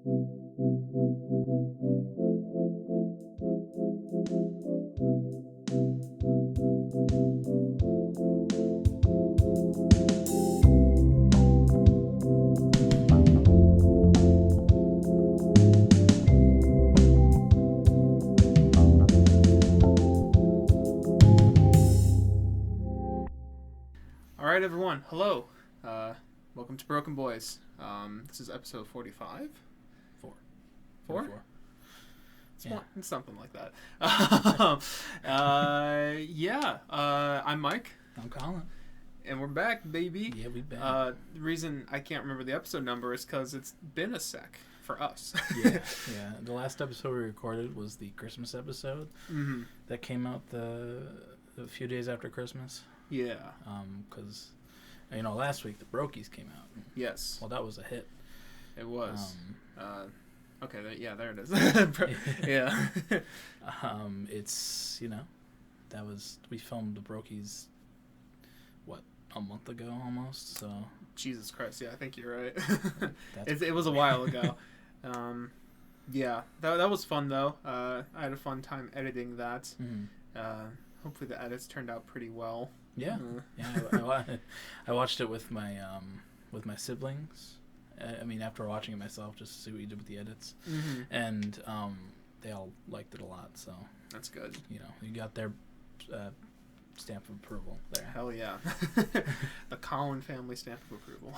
Alright everyone, hello. Welcome to BrokeN Boys. This is episode 45? Four. It's something like that. I'm Mike. I'm Colin. And we're back, baby. Yeah, we back. The reason I can't remember the episode number is because it's been a sec for us. yeah. The last episode we recorded was the Christmas episode. Mm-hmm. That came out a few days after Christmas. Yeah. Because, last week the Brokies came out. Yes. Well, that was a hit. It was. Okay, there it is. Yeah. It's, we filmed the Brokies, a month ago almost, so. Jesus Christ, yeah, I think you're right. It was a while ago. Yeah, that was fun, though. I had a fun time editing that. Mm-hmm. Hopefully the edits turned out pretty well. Yeah, I watched it with my siblings. After watching it myself, just to see what you did with the edits, mm-hmm. and they all liked it a lot. So that's good. You got their stamp of approval there. Hell yeah, the Colin family stamp of approval.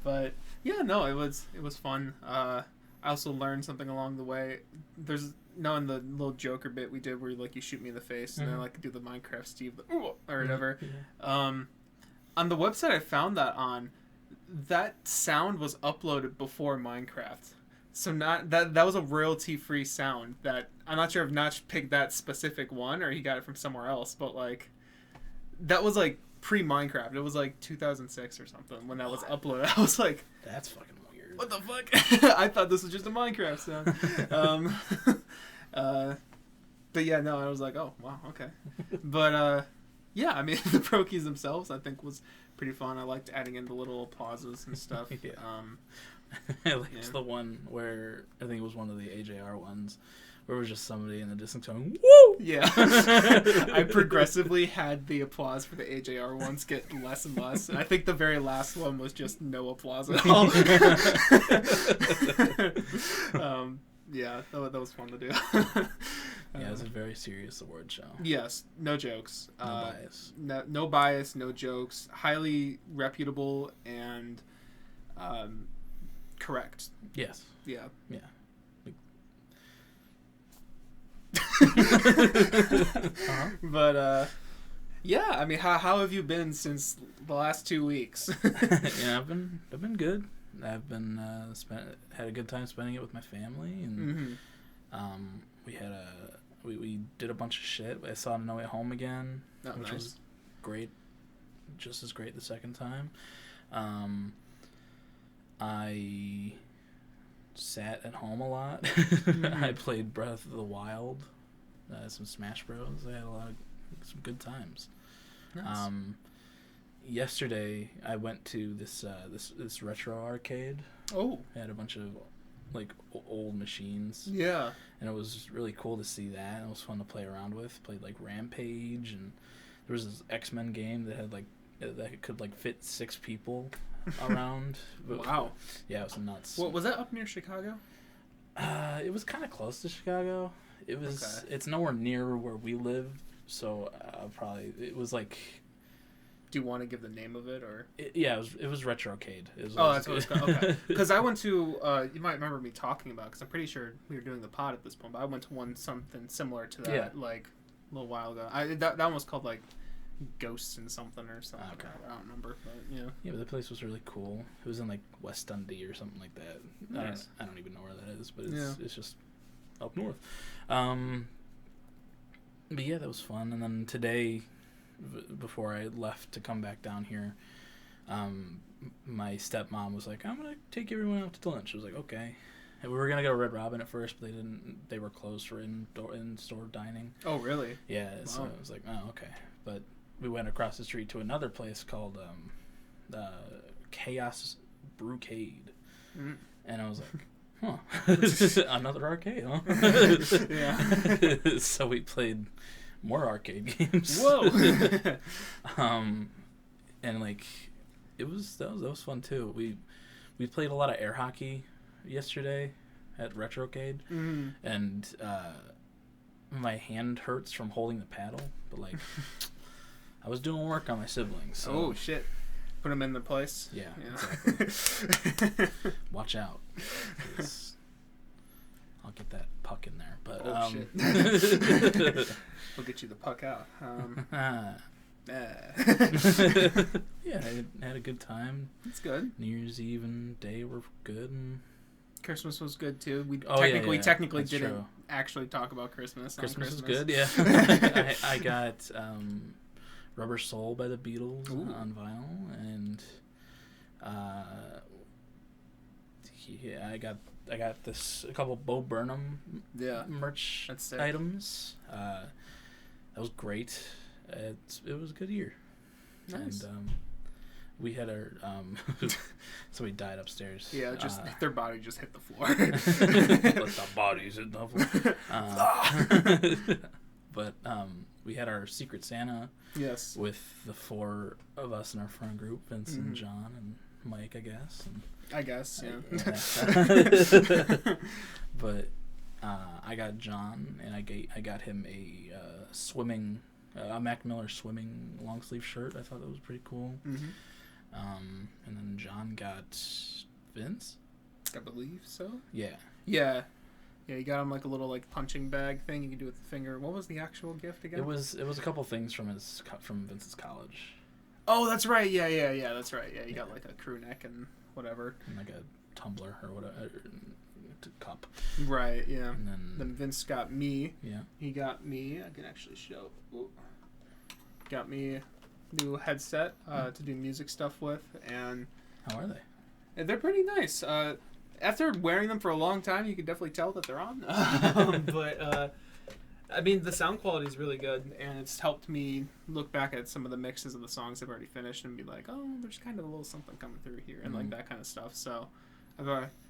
But yeah, no, it was fun. I also learned something along the way. There's in the little Joker bit we did where you shoot me in the face, and then I do the Minecraft Steve or whatever. Yeah. On the website I found that sound was uploaded before Minecraft, so not that was a royalty free sound. That I'm not sure if Notch picked that specific one or he got it from somewhere else, but that was pre Minecraft. It was 2006 or something when that was uploaded. I was like, that's fucking weird. What the fuck? I thought this was just a Minecraft sound. But yeah, no, I was like, oh wow, okay. But yeah, the Brokies themselves I think was pretty fun. I liked adding in the little pauses and stuff. Yeah. I liked the one where I think it was one of the AJR ones where it was just somebody in the distance going, woo! Yeah. I progressively had the applause for the AJR ones get less and less. And I think the very last one was just no applause at all. Yeah, that was fun to do. Yeah, it was a very serious award show. Yes, no jokes. No bias. No bias, no jokes. Highly reputable and correct. Yes. Yeah. Yeah. But yeah, how have you been since the last 2 weeks? Yeah, I've been good. I've been had a good time spending it with my family, and we did a bunch of shit. I saw No Way Home again, which was great, just as great the second time. I sat at home a lot. I played Breath of the Wild, some Smash Bros. I had some good times. Nice. Yesterday I went to this retro arcade. Oh, it had a bunch of old machines. Yeah, and it was really cool to see that. It was fun to play around with. Played Rampage, and there was this X-Men game that had that could fit 6 people around. Wow. Yeah, it was nuts. What was that up near Chicago? It was kind of close to Chicago. It was. Okay. It's nowhere near where we live, so it was Do you want to give the name of it, or? It was Retrocade. That's what it's called. Okay. Because I went to, you might remember me talking about, because I'm pretty sure we were doing the pod at this point, but I went to something similar to that, a little while ago. That one was called, Ghosts and something or something. Okay. I don't remember, but, yeah. Yeah, but the place was really cool. It was in, West Dundee or something like that. Nice. I don't even know where that is, but it's just up north. But yeah, that was fun. And then today, before I left to come back down here, my stepmom was like, I'm going to take everyone out to lunch. I was like, okay. And we were going to go to Red Robin at first, but they were closed for in-store dining. Oh, really? Yeah, wow. So I was like, oh, okay. But we went across the street to another place called Chaos Brewcade. And I was like, huh, another arcade, huh? Yeah. So we played more arcade games. Whoa. And like, that was fun too. We played a lot of air hockey yesterday at Retrocade, and my hand hurts from holding the paddle, but like, I was doing work on my siblings. So. Oh shit. Put them in their place. Yeah. Exactly. Watch out. I'll get that puck in there. But shit. We'll get you the puck out. Yeah, I had a good time. It's good. New Year's Eve and Day were good. And Christmas was good too. We technically didn't true. Actually talk about Christmas. Christmas was good. Yeah. I got Rubber Soul by the Beatles on vinyl, and yeah, I got a couple Bo Burnham merch items. That was great. It was a good year. Nice. And we had our somebody died upstairs. Yeah, just their body just hit the floor. Let the bodies hit the floor. But we had our Secret Santa. Yes. With the 4 of us in our friend group, Vincent, John, and Mike, I guess. And I guess, yeah. But I got John, and I got him a swimming, a Mac Miller swimming long sleeve shirt. I thought that was pretty cool. And then John got Vince. I believe so. Yeah. Yeah. Yeah, you got him like a little like punching bag thing you can do with the finger. What was the actual gift again? It was a couple things from Vince's college. Oh, that's right. Yeah. That's right. Yeah, you got like a crew neck and whatever. And like a tumbler or whatever, cup. Right. Yeah. And then Vince got me. Yeah. He got me. I can actually show. Ooh. Got me a new headset to do music stuff with, and how are they? They're pretty nice. After wearing them for a long time, you can definitely tell that they're on. But I mean, the sound quality is really good, and it's helped me look back at some of the mixes of the songs I've already finished and be like, oh, there's kind of a little something coming through here, and like that kind of stuff. So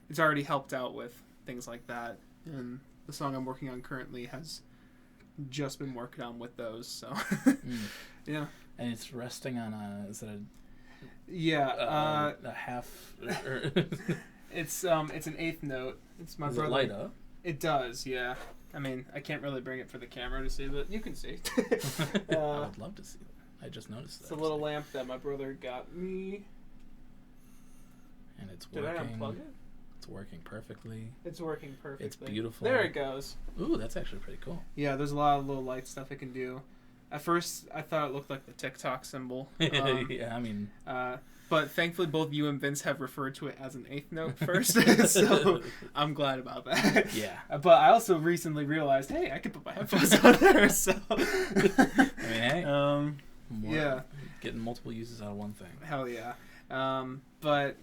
it's already helped out with things like that. And the song I'm working on currently has just been worked on with those. So yeah. And it's resting on a half. It's an eighth note. It's my brother. Does it light up? It does, yeah. I mean, I can't really bring it for the camera to see, but you can see. I would love to see it. I just noticed that. It's a little lamp that my brother got me. And it's working. Did I unplug it? It's working perfectly. It's working perfectly. It's beautiful. There it goes. Ooh, that's actually pretty cool. Yeah, there's a lot of little light stuff it can do. At first, I thought it looked like the TikTok symbol. Yeah, I mean... but thankfully, both you and Vince have referred to it as an eighth note first, so I'm glad about that. Yeah. But I also recently realized, hey, I could put my headphones on there, so... I mean, hey. Yeah. Getting multiple uses out of one thing. Hell yeah. But,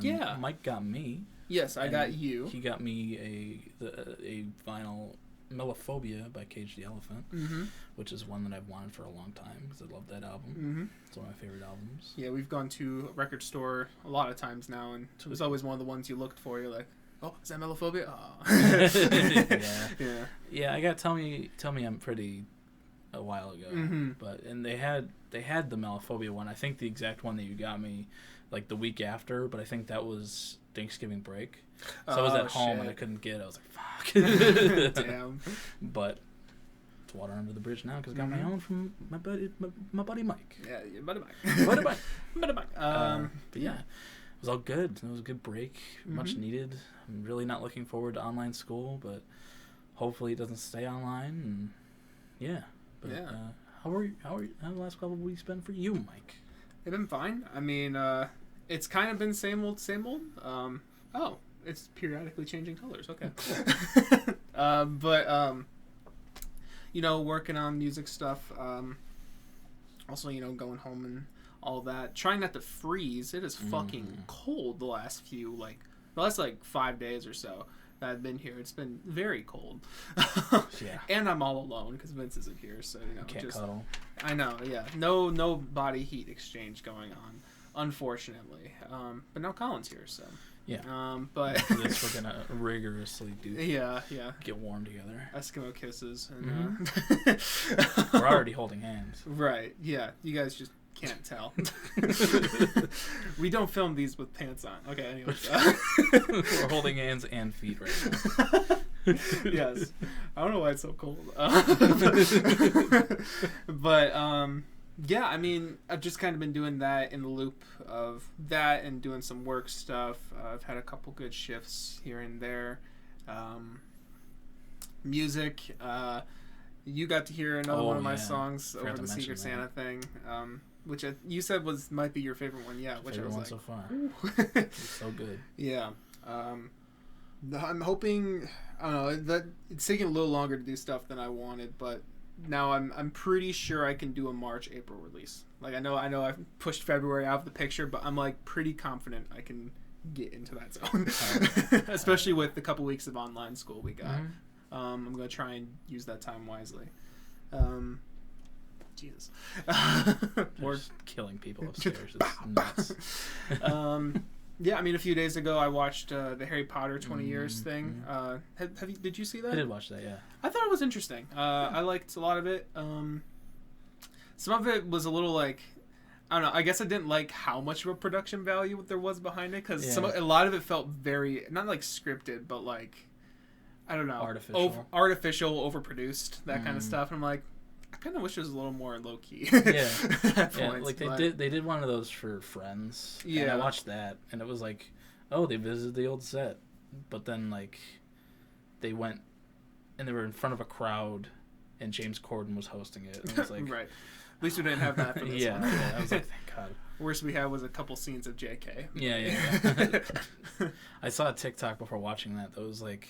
yeah. Mike got me. Yes, I got you. He got me a vinyl Melophobia by Cage the Elephant, which is one that I've wanted for a long time because I love that album. It's one of my favorite albums. Yeah, we've gone to a record store a lot of times now, and it was always one of the ones you looked for. You're like, oh, is that Melophobia? Oh. Yeah, I got Tell Me I'm Pretty a while ago, but they had the Melophobia one. I think the exact one that you got me like the week after, but I think that was Thanksgiving break. So I was at home and I couldn't get it. I was like, fuck. Damn. But it's water under the bridge now because I got my own from my buddy Mike. Yeah, buddy Mike. Buddy Mike. But yeah, it was all good. It was a good break, much needed. I'm really not looking forward to online school, but hopefully it doesn't stay online. And yeah. But how the last couple of weeks been for you, Mike? They've been fine. I mean, it's kind of been same old. Oh, it's periodically changing colors. Okay. But working on music stuff. Also, going home and all that. Trying not to freeze. It is fucking cold the last 5 days or so that I've been here. It's been very cold. Yeah. And I'm all alone because Vince isn't here, so can't cuddle. I know, yeah. No body heat exchange going on, unfortunately. But now Colin's here, so Yeah. But for this, we're gonna rigorously do. Yeah. Get warm together. Eskimo kisses. And, We're already holding hands. Right. Yeah. You guys just can't tell. We don't film these with pants on. Okay. Anyways. We're holding hands and feet right now. Yes. I don't know why it's so cold. But yeah, I mean, I've just kind of been doing that in the loop of that and doing some work stuff. I've had a couple good shifts here and there. Music. You got to hear another one of my songs over the Secret Santa thing, which you said might be your favorite one. Yeah, which favorite I was one like, so far. It's so good. Yeah. I'm hoping. I don't know that it's taking a little longer to do stuff than I wanted, but now I'm pretty sure I can do a March-April release. Like I know I've pushed February out of the picture, but I'm like pretty confident I can get into that zone. Especially with the couple weeks of online school we got. I'm gonna try and use that time wisely. Jesus. We're killing people upstairs. It's nuts. Yeah, I mean, a few days ago I watched the Harry Potter 20 years thing. Did you see that? I did watch that, yeah. I thought it was interesting. I liked a lot of it. Some of it was a little like, I don't know, I guess I didn't like how much of a production value there was behind it, because a lot of it felt very, not like scripted, but like, I don't know. Artificial, overproduced, that kind of stuff. And I'm like, I kind of wish it was a little more low key. Yeah, at points, like they did one of those for Friends. Yeah, and I watched that, and it was like, oh, they visited the old set, but then like, they went, and they were in front of a crowd, and James Corden was hosting it. And it was like, right. At least we didn't have that for this one. Yeah, I was like, thank God. Worst we had was a couple scenes of JK. Yeah. I saw a TikTok before watching that was like,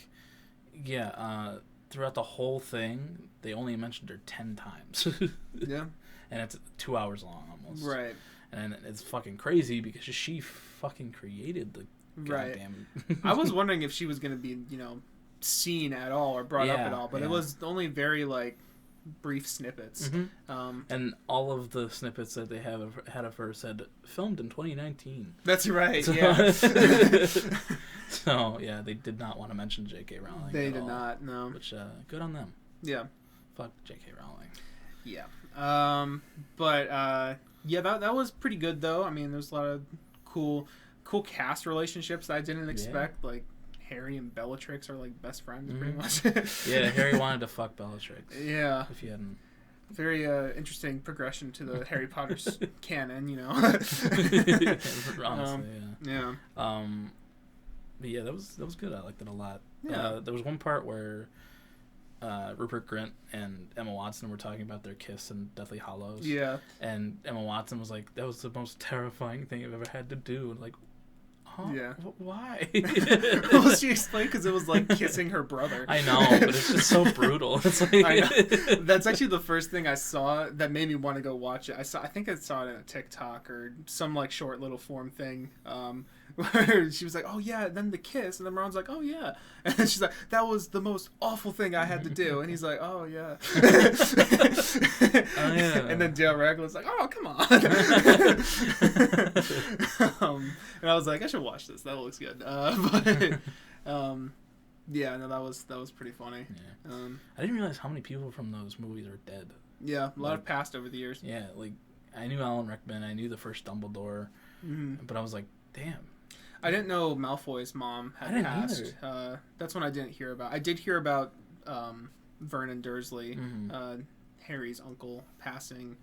throughout the whole thing, they only mentioned her 10 times. Yeah. And it's 2 hours long almost. Right. And it's fucking crazy because she fucking created the goddamn... I was wondering if she was going to be, seen at all or brought up at all, but it was only very, like, brief snippets. And all of the snippets that they had of her said, filmed in 2019. That's right, So, yeah, they did not want to mention J.K. Rowling. They did not, no. Which, good on them. Yeah. Fuck J.K. Rowling. Yeah. That was pretty good, though. I mean, there's a lot of cool cast relationships that I didn't expect. Like, Harry and Bellatrix are, like, best friends, pretty much. Yeah, Harry wanted to fuck Bellatrix. Yeah. If he hadn't... Very interesting progression to the Harry Potter canon, Honestly, yeah. But yeah, that was good. I liked it a lot. Yeah. There was one part where Rupert Grint and Emma Watson were talking about their kiss in Deathly Hallows. Yeah. And Emma Watson was like, that was the most terrifying thing I've ever had to do. And like, huh? Yeah. Why? Well, she explained because it was like kissing her brother. I know, but it's just so brutal. It's like... I know. That's actually the first thing I saw that made me want to go watch it. I think I saw it in a TikTok or some like short little form thing. Where she was like, oh yeah, and then the kiss, and then Ron's like, oh yeah, and then she's like, that was the most awful thing I had to do, and he's like, oh yeah, and then Dale Radcliffe's like, oh come on, and I was like, I should watch this, that looks good, yeah, no, that was pretty funny. Yeah. I didn't realize how many people from those movies are dead. Yeah, a lot have passed over the years. Yeah, like I knew Alan Rickman, I knew the first Dumbledore, but I was like, damn. I didn't know Malfoy's mom had passed. That's one I didn't hear about. I did hear about Vernon Dursley, Harry's uncle, passing.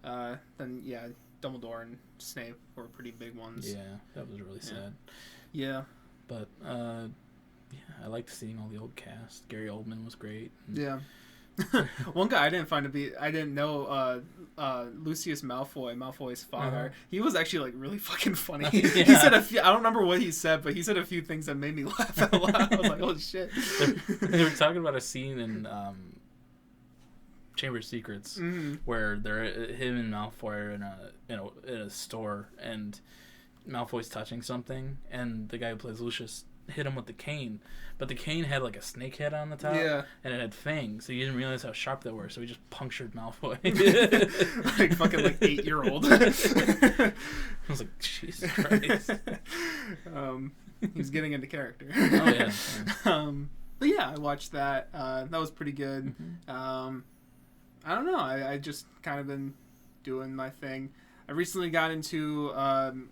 Then, yeah, Dumbledore and Snape were pretty big ones. Yeah, that was really sad. Yeah. But, I liked seeing all the old cast. Gary Oldman was great. Yeah. One guy I didn't know Lucius Malfoy's father. He was actually like really fucking funny. He said a few, I don't remember what he said, but he said a few things that made me laugh out loud. I was like, oh shit. They were talking about a scene in Chamber of Secrets where him and Malfoy are in a store and Malfoy's touching something and the guy who plays Lucius hit him with the cane, but the cane had like a snake head on the top, and it had fangs, so you didn't realize how sharp they were, so he just punctured Malfoy. Like fucking like 8-year-old. I was like, Jesus Christ. He's getting into character. Oh yeah. But yeah, I watched that. That was pretty good. Mm-hmm. I don't know. I just kind of been doing my thing. I recently got into on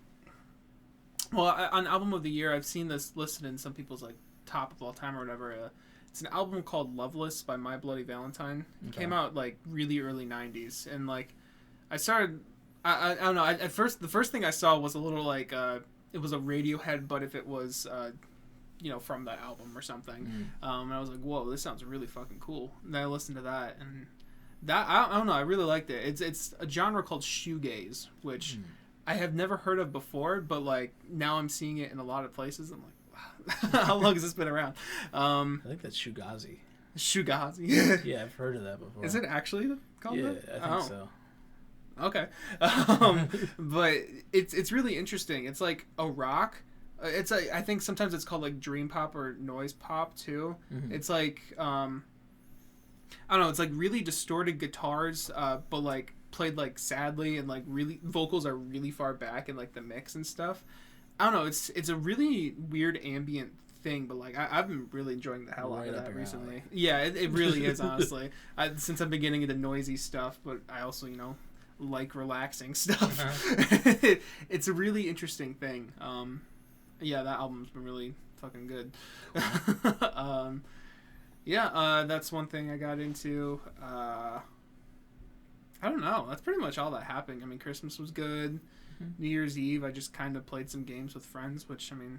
Album of the Year. I've seen this listed in some people's like top of all time or whatever. It's an album called Loveless by My Bloody Valentine. It came out like really early 90s, and like I started. I don't know. At first, the first thing I saw was a little like it was a Radiohead, but if it was from that album or something. And I was like, whoa, this sounds really fucking cool. And then I listened to that, and that I don't know, I really liked it. It's a genre called shoegaze, which I have never heard of before, but like now I'm seeing it in a lot of places. I'm like, wow, how long has this been around? I think that's Shugazi. Shugazi. Yeah, I've heard of that before. Is it actually called that? Yeah, I think so. Okay. But it's really interesting. It's like a rock. I think sometimes it's called like dream pop or noise pop too. It's like I don't know. It's like really distorted guitars, but like played like sadly, and like really vocals are really far back in like the mix and stuff. I don't know. It's a really weird ambient thing, but like I've been really enjoying the hell out of that recently. Alley. Yeah, it really is honestly. Since I've been getting into noisy stuff, but I also like relaxing stuff. It's a really interesting thing. Yeah, that album's been really fucking good. Cool. That's one thing I got into. I don't know. That's pretty much all that happened. I mean, Christmas was good. New Year's Eve, I just kind of played some games with friends, which, I mean,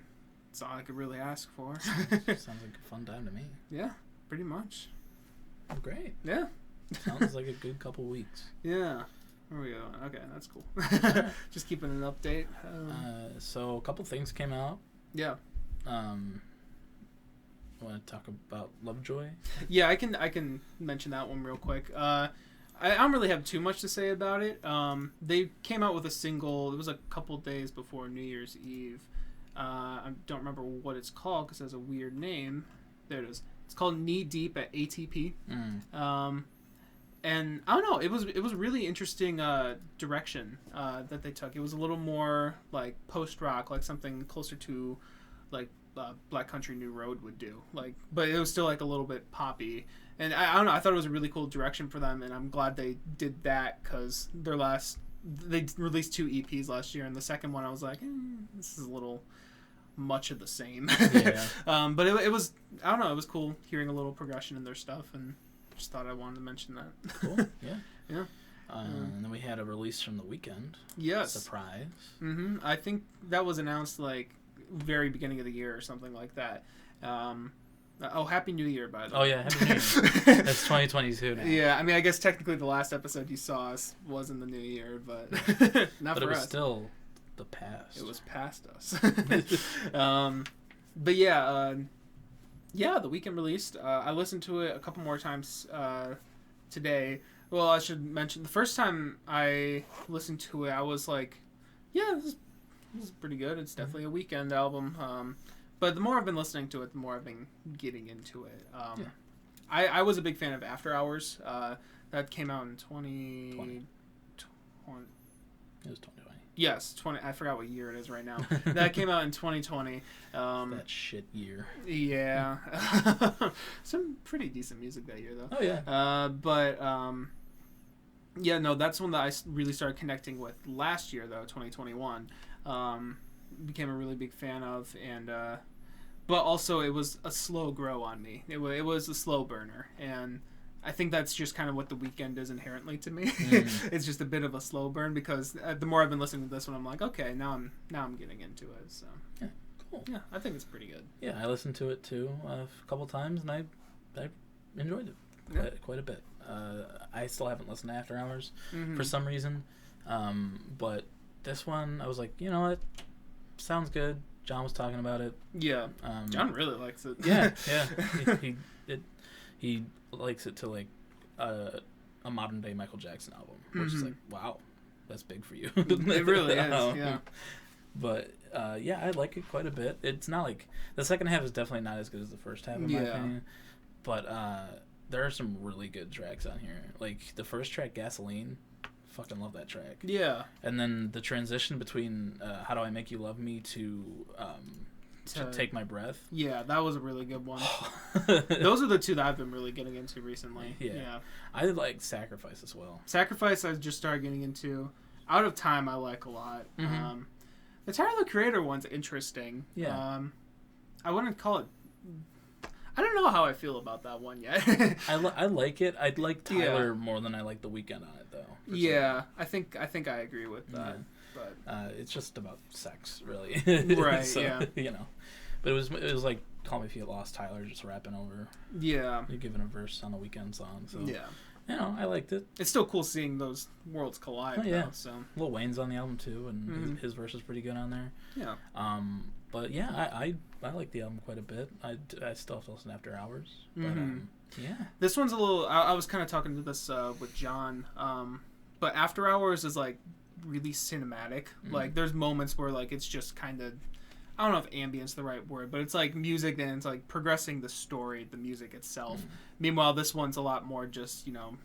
that's all I could really ask for. Sounds like a fun time to me. Yeah, pretty much. Great. Yeah. Sounds like a good couple weeks. Yeah. There we go. Okay, that's cool. Just keeping an update. So a couple things came out. Yeah. Want to talk about Lovejoy? Yeah, I can mention that one real quick. I don't really have too much to say about it. They came out with a single. It was a couple days before New Year's Eve. I don't remember what it's called because it has a weird name. There it is. It's called Knee Deep at ATP. And I don't know, it was really interesting direction that they took. It was a little more like post rock, like something closer to like Black Country New Road would do. Like, but it was still like a little bit poppy. And I don't know, I thought it was a really cool direction for them, and I'm glad they did that because they released 2 EPs last year, and the second one I was like, this is a little much of the same. Yeah. But it was, I don't know, it was cool hearing a little progression in their stuff, and just thought I wanted to mention that. Cool. Yeah. Yeah. And then we had a release from the Weeknd. Yes. Surprise. I think that was announced like very beginning of the year or something like that. Happy New Year, by the way. Oh yeah, Happy New Year. That's 2022 now. Yeah, I mean, I guess technically the last episode you saw us was in the new year, but not but for us. But it was still the past. It was past us. But yeah, the Weeknd released. I listened to it a couple more times today. Well, I should mention, the first time I listened to it, I was like, yeah, this is pretty good. It's definitely a Weeknd album. But the more I've been listening to it, the more I've been getting into it. I was a big fan of After Hours. That came out in 2020. It was 2020. Yes, 20. I forgot what year it is right now. That came out in 2020. That shit year. Yeah. Some pretty decent music that year, though. Oh, yeah. That's one that I really started connecting with last year, though, 2021. Became a really big fan of, and but also it was a slow grow on me. It was a slow burner, and I think that's just kind of what the Weeknd is inherently to me. It's just a bit of a slow burn because the more I've been listening to this one, I'm like, okay, now I'm getting into it. So yeah, cool. Yeah, I think it's pretty good. Yeah, I listened to it too a couple times, and I enjoyed it quite a bit. I still haven't listened to After Hours for some reason, but this one I was like, you know what, sounds good. John was talking about it. Yeah, John really likes it. Yeah. He likes it to like a modern day Michael Jackson album, which is like, wow, that's big for you. It really is. Yeah. But yeah, I like it quite a bit. It's not like the second half is definitely not as good as the first half in my opinion, but there are some really good tracks on here. Like the first track, Gasoline, fucking love that track. Yeah. And then the transition between How Do I Make You Love Me to Take My Breath. Yeah, that was a really good one. Those are the two that I've been really getting into recently. Yeah. I like Sacrifice as well. Sacrifice I just started getting into. Out of Time I like a lot. Mm-hmm. The Tyler the Creator one's interesting. Yeah. I wouldn't call it... I don't know how I feel about that one yet. I like it. I'd like Tyler more than I like the Weeknd on it, though. Yeah, I think I agree with that. Yeah. But it's just about sex, really. Right, so, yeah. You know. But it was like Call Me If You Get Lost, Tyler just rapping over. Yeah. You're giving a verse on a Weeknd song. So, yeah. You know, I liked it. It's still cool seeing those worlds collide, yeah. though, so. Lil Wayne's on the album, too, and his verse is pretty good on there. Yeah. But, yeah, I like the album quite a bit. I still have to listen After Hours. But, yeah. This one's a little... I was kind of talking to this with John, but After Hours is, like, really cinematic. Like, there's moments where, like, it's just kind of... I don't know if ambient's the right word, but it's like music and it's like progressing the story, the music itself. Meanwhile, this one's a lot more just, you know,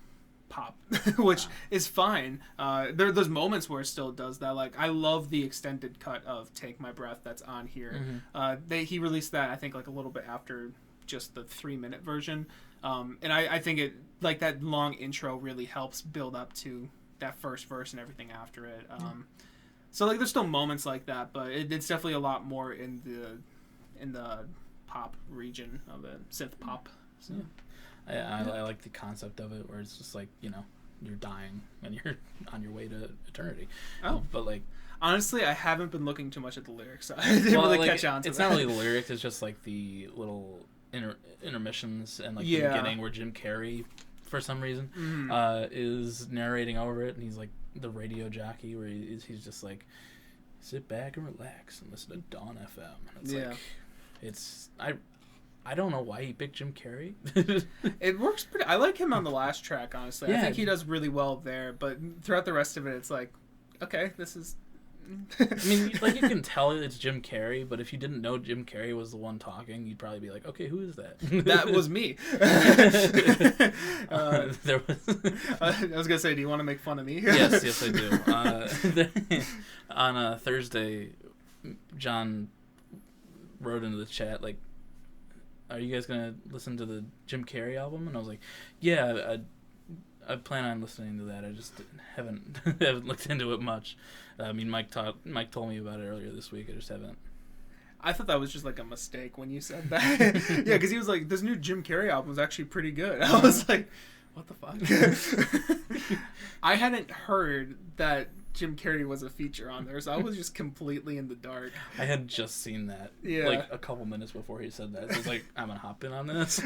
pop, which is fine. There are those moments where it still does that. Like, I love the extended cut of Take My Breath that's on here. He released that, I think, like a little bit after just the 3-minute version. And I think it, like, that long intro really helps build up to that first verse and everything after it. So, like, there's still moments like that, but it's definitely a lot more in the pop region of it, synth pop. So. Yeah. I like the concept of it, where it's just like, you know, you're dying and you're on your way to eternity. Oh, but like, honestly, I haven't been looking too much at the lyrics. So I didn't really catch on to it's that. Not really the lyrics; it's just like the little intermissions and like the beginning where Jim Carrey, for some reason, is narrating over it, and he's like the radio jockey where he's just like, sit back and relax and listen to Dawn FM. And it's like, I don't know why he picked Jim Carrey. It works pretty... I like him on the last track, honestly. I think he does really well there, but throughout the rest of it, it's like, okay, this is... I mean, like, you can tell it's Jim Carrey, but if you didn't know Jim Carrey was the one talking, you'd probably be like, okay, who is that? That was me. There was... I was going to say, do you want to make fun of me? Yes, I do. On Thursday, John wrote into the chat, like, are you guys going to listen to the Jim Carrey album? And I was like, yeah, I plan on listening to that. I just haven't looked into it much. I mean, Mike told me about it earlier this week. I just haven't. I thought that was just like a mistake when you said that. Yeah, because he was like, this new Jim Carrey album is actually pretty good. I was like, what the fuck? I hadn't heard that Jim Carrey was a feature on there, so I was just completely in the dark. I had just seen that like a couple minutes before he said that. So I was like, I'm gonna hop in on this.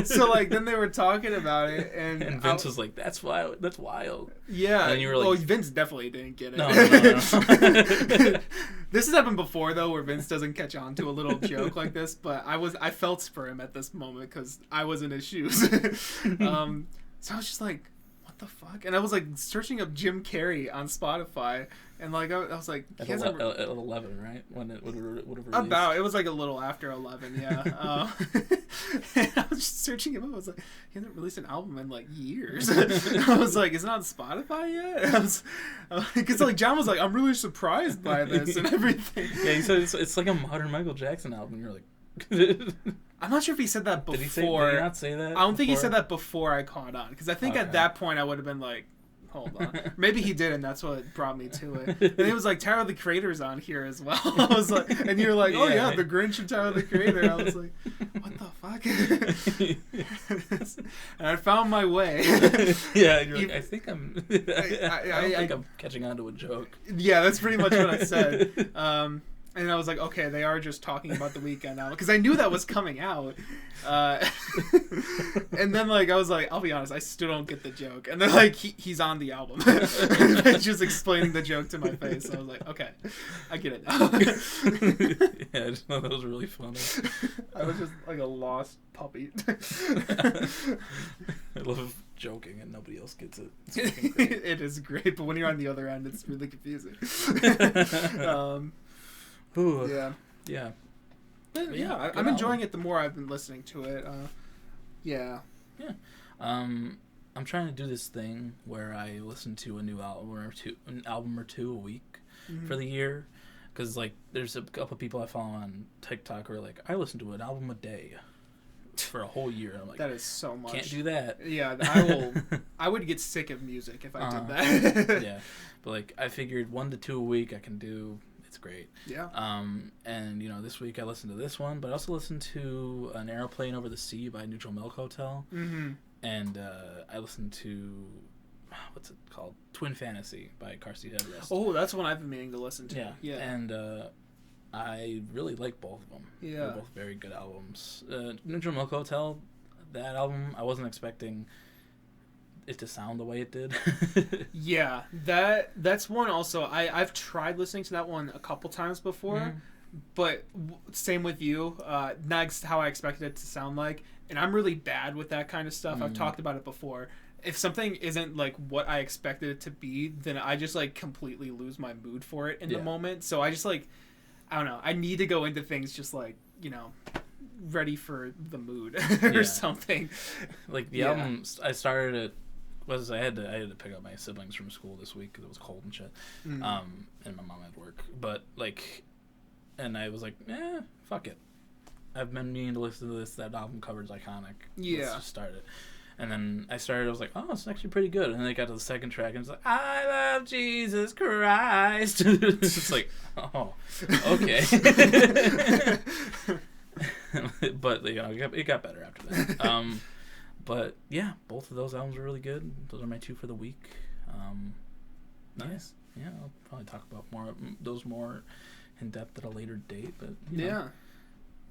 So like then they were talking about it, and Vince was like, "That's wild. That's wild." Yeah. And you were like, "Well, Vince definitely didn't get it." No. This has happened before though, where Vince doesn't catch on to a little joke like this. But I felt for him at this moment because I was in his shoes. So I was just like, what the fuck? And I was like searching up Jim Carrey on Spotify, and like I was like, at 11, right? When it would have released. About, it was like a little after 11, yeah. And I was just searching him up. I was like, he hasn't released an album in like years. I was like, is it on Spotify yet? Because like John was like, I'm really surprised by this and everything. Yeah, he said it's like a modern Michael Jackson album. You're like. I'm not sure if he said that before. Did he not say that? I don't think he said that before I caught on, because I think at that point I would have been like, hold on. Maybe he did, and that's what brought me to it. And it was like, Tyler the Creator's on here as well. I was like, and you were like, oh yeah, the Grinch and Tyler the Creator. I was like, what the fuck? And I found my way. Yeah, you're like, I think I'm I'm catching on to a joke. Yeah, that's pretty much what I said. And I was like, okay, they are just talking about the Weeknd now, because I knew that was coming out. And then like I was like, I'll be honest, I still don't get the joke. And then like he's on the album, just explaining the joke to my face. So I was like, okay, I get it now. Yeah, I just thought that was really funny. I was just like a lost puppy. I love joking and nobody else gets it. It is great, but when you're on the other end, it's really confusing. Ooh. Yeah. Yeah. But Yeah, yeah, good I'm enjoying album. it the more I've been listening to it. Yeah. Yeah. I'm trying to do this thing where I listen to a new an album or two a week for the year, because like there's a couple people I follow on TikTok who are like, I listen to an album a day for a whole year. I'm like, That is so much. can't do that. Yeah, I would get sick of music if I did that. Yeah, but like I figured 1 to 2 a week I can do. It's great. Yeah. And you know, this week I listened to this one, but I also listened to An Aeroplane Over the Sea by Neutral Milk Hotel. And I listened to, what's it called? Twin Fantasy by Car Seat Headrest. Oh, that's one I've been meaning to listen to. Yeah. And I really like both of them. Yeah. They're both very good albums. Neutral Milk Hotel, that album, I wasn't expecting it to sound the way it did. Yeah, that's one also. I've tried listening to that one a couple times before, but same with you. Not how I expected it to sound like. And I'm really bad with that kind of stuff. I've talked about it before. If something isn't like what I expected it to be, then I just like completely lose my mood for it in the moment. So I just like, I don't know. I need to go into things just like, you know, ready for the mood or something. Like the album, I started it. I had to pick up my siblings from school this week because it was cold and shit. And my mom had work. But like, and I was like, fuck it. I've been meaning to listen to this. That album cover's iconic. Yeah. Let's just start it. And then I started. I was like, oh, it's actually pretty good. And then I got to the second track, and it's like, I love Jesus Christ. It's just like, oh, okay. But you know, it got better after that. But yeah, both of those albums are really good. Those are my 2 for the week. Nice. Yeah, I'll probably talk about those more in depth at a later date. But you know.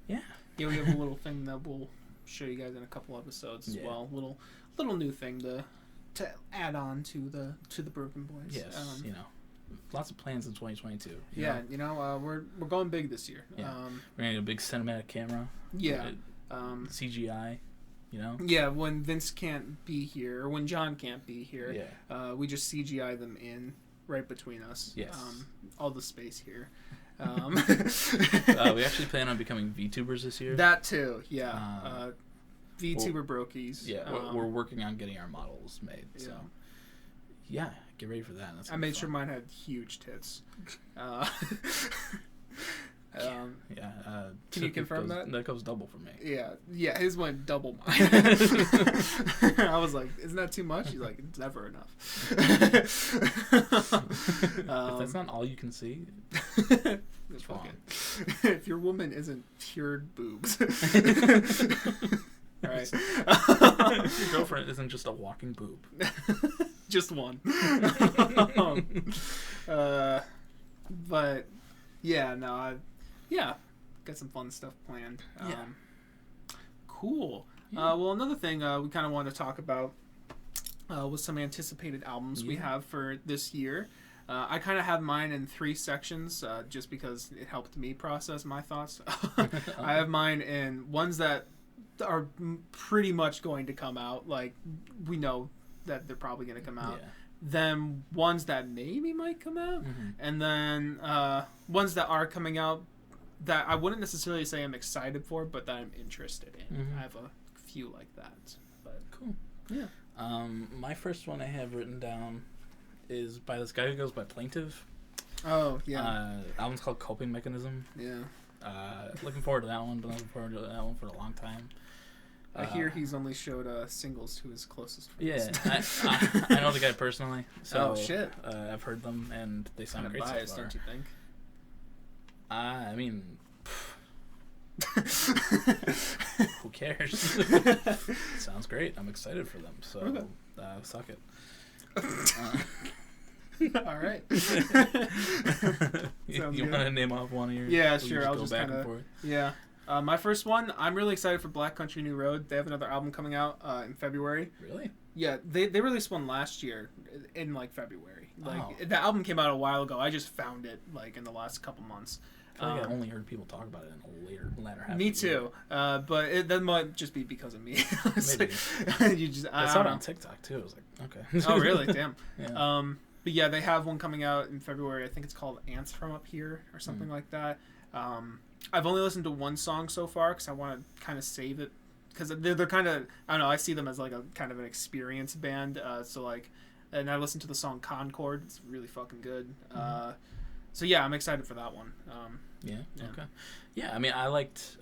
Yeah, we have a little thing that we'll show you guys in a couple episodes as well. Little new thing to add on to the BrokeN Boys. Yes, you know, lots of plans in 2022. You know, we're going big this year. Yeah. We're gonna get a big cinematic camera. Yeah. CGI. You know. Yeah, when Vince can't be here or when John can't be here, we just CGI them in right between us. Yes. All the space here. We actually plan on becoming VTubers this year. That too, yeah. VTuber brokies. Yeah, we're working on getting our models made. So, yeah, get ready for that. I made sure mine had huge tits. Can you confirm that? That goes double for me. Yeah, his went double mine. I was like, isn't that too much? He's like, it's never enough. If that's not all you can see, it's wrong. If your woman isn't cured boobs. All right. If your girlfriend isn't just a walking boob. Just one. But yeah, no, got some fun stuff planned. Cool. Well, another thing we kind of wanted to talk about was some anticipated albums we have for this year. I kind of have mine in 3 sections just because it helped me process my thoughts. I have mine in ones that are pretty much going to come out. Like, we know that they're probably going to come out. Then ones that maybe might come out. And then ones that are coming out that I wouldn't necessarily say I'm excited for, but that I'm interested in. I have a few like that. But cool. Yeah. My first one I have written down is by this guy who goes by Plaintive. Oh, yeah. Album's called Coping Mechanism. Yeah. Looking forward to that one. Been looking forward to that one for a long time. I hear he's only showed singles to his closest friends. Yeah, I know the guy personally. So, oh, shit. I've heard them, and they sound great biased, so far. Don't you think? I mean, who cares? Sounds great. I'm excited for them. So, suck it. All right. You want to name off one of your? Yeah, sure. I'll go just back kind and forth. Yeah. My first one, I'm really excited for Black Country New Road. They have another album coming out in February. Really? Yeah, they released one last year in like February. Like the album came out a while ago. I just found it like in the last couple months. I feel like I only heard people talk about it in the latter half. Me too. But that might just be because of me. Maybe. I saw it on TikTok too. I was like, okay. Oh really? Damn. Yeah. But yeah, they have one coming out in February. I think it's called Ants from Up Here or something like that. I've only listened to one song so far because I want to kind of save it because they're kind of, I don't know, I see them as like a kind of an experience band. So like, and I listened to the song Concord. It's really fucking good. So yeah, I'm excited for that one. Yeah. Okay. Yeah, I mean, I liked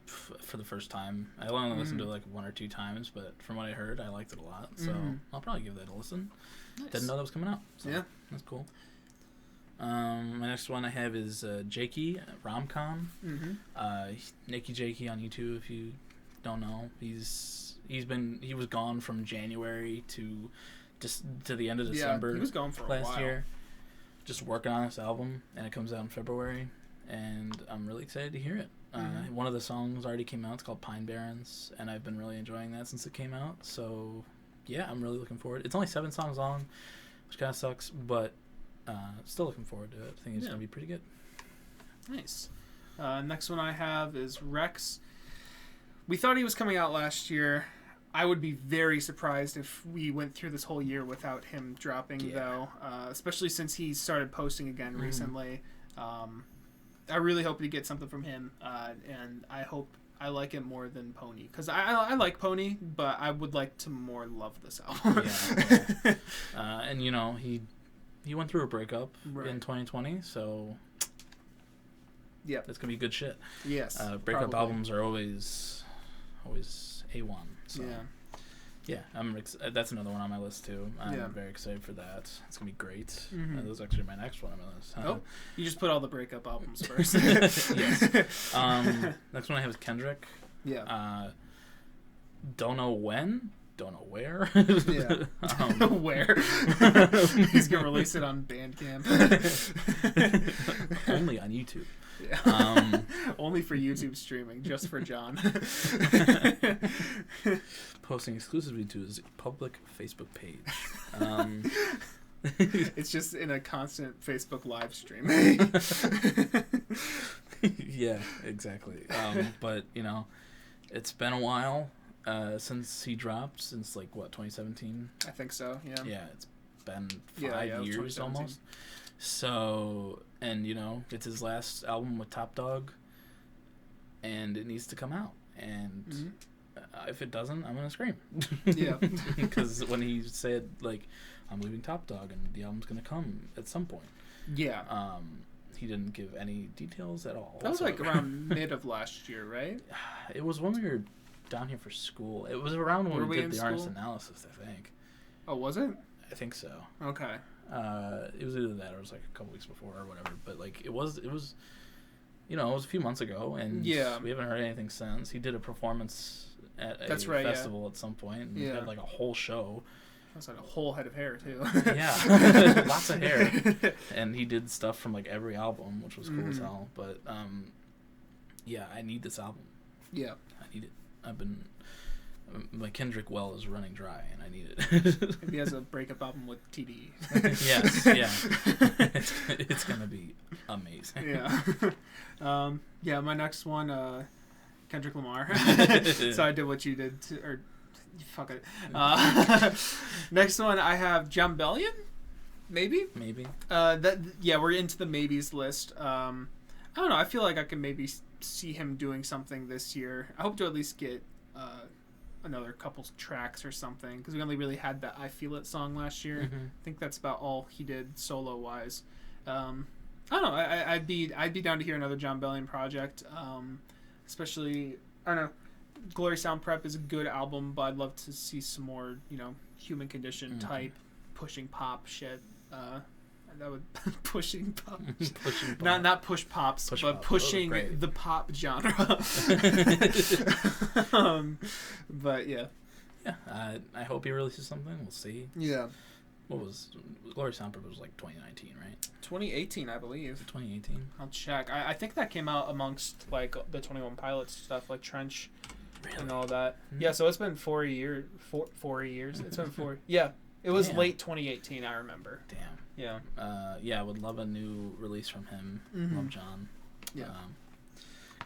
for the first time. I only listened to it like 1 or 2 times, but from what I heard, I liked it a lot. So I'll probably give that a listen. Nice. Didn't know that was coming out. So yeah, that's cool. My next one I have is Jakey Romcom. Nicky Jakey on YouTube. If you don't know, he was gone from January to the end of December. Yeah, he was gone for last a while. year. Just working on this album, and it comes out in February, and I'm really excited to hear it. One of the songs already came out. It's called Pine Barrens, and I've been really enjoying that since it came out. So, yeah, I'm really looking forward. It's only 7 songs long, which kind of sucks, but still looking forward to it. I think it's going to be pretty good. Nice. Next one I have is Rex. We thought he was coming out last year. I would be very surprised if we went through this whole year without him dropping, though, especially since he started posting again recently. I really hope to get something from him, and I hope I like it more than Pony, because I like Pony, but I would like to more love this album. And you know, he went through a breakup in 2020, so yeah, it's gonna be good shit. Yes, breakup albums are always A1. So. Yeah, that's another one on my list too. I'm very excited for that. It's gonna be great. That was actually my next one on my list. You just put all the breakup albums first. Yes. Next one I have is Kendrick. Yeah. Don't know when. Don't know where. Where? He's gonna release it on Bandcamp. Only on YouTube. Yeah. Only for YouTube streaming, just for John. Posting exclusively to his public Facebook page. It's just in a constant Facebook live stream. Yeah, exactly. But you know, it's been a while since he dropped. Since like what, 2017? I think so. Yeah. Yeah, it's been 5 years almost. So, and you know, it's his last album with Top Dog, and it needs to come out. And if it doesn't, I'm gonna scream. Yeah, because when he said like, I'm leaving Top Dog and the album's gonna come at some point. Yeah. He didn't give any details at all. That was like around mid of last year, right? It was when we were down here for school. It was around when we did the artist analysis, I think. Oh, was it? I think so. Okay. It was either that or it was like a couple weeks before or whatever. But like it was, you know, it was a few months ago, and we haven't heard anything since. He did a performance at a festival at some point, and he had like a whole show. That's like a whole head of hair too. Yeah, lots of hair, and he did stuff from like every album, which was cool as hell. But yeah, I need this album. Yeah, I need it. My Kendrick well is running dry, and I need it. Maybe he has a breakup album with TDE. Yes, yeah. It's gonna be amazing. Yeah. Yeah, my next one, Kendrick Lamar. So I did what you did, or fuck it. Next one, I have John Bellion. Maybe. We're into the maybes list. I don't know. I feel like I can maybe see him doing something this year. I hope to at least get another couple tracks or something, because we only really had that I Feel It song last year. I think that's about all he did solo wise. I don't know. I'd be down to hear another John Bellion project. Especially, I don't know. Glory Sound Prep is a good album, but I'd love to see some more, you know, Human Condition type pushing pop shit. That would pushing pop. Not push pops, but pushing the pop genre. But yeah. Yeah, I hope he releases something. We'll see. Yeah. What was Glory Soundproof was like 2019, right? 2018, I believe. 2018. I'll check. I think that came out amongst like the 21 Pilots stuff, like Trench and all that. Yeah, so it's been 4 years. 4 years. It's been 4. Yeah, it was late 2018. I remember. Damn. Yeah. Yeah, I would love a new release from him. Love John. Yeah.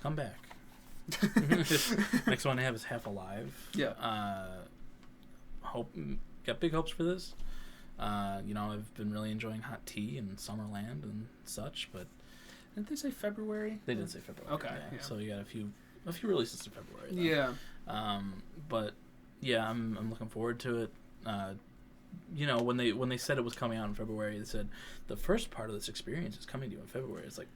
Come back. Next one I have is Half Alive. Yeah. Got big hopes for this. You know, I've been really enjoying Hot Tea and Summerland and such, but Didn't they say February? They did say February. Okay. Yeah. So you got a few releases in February. Though. Yeah. But yeah, I'm looking forward to it. You know, when they said it was coming out in February, they said the first part of this experience is coming to you in February. It's like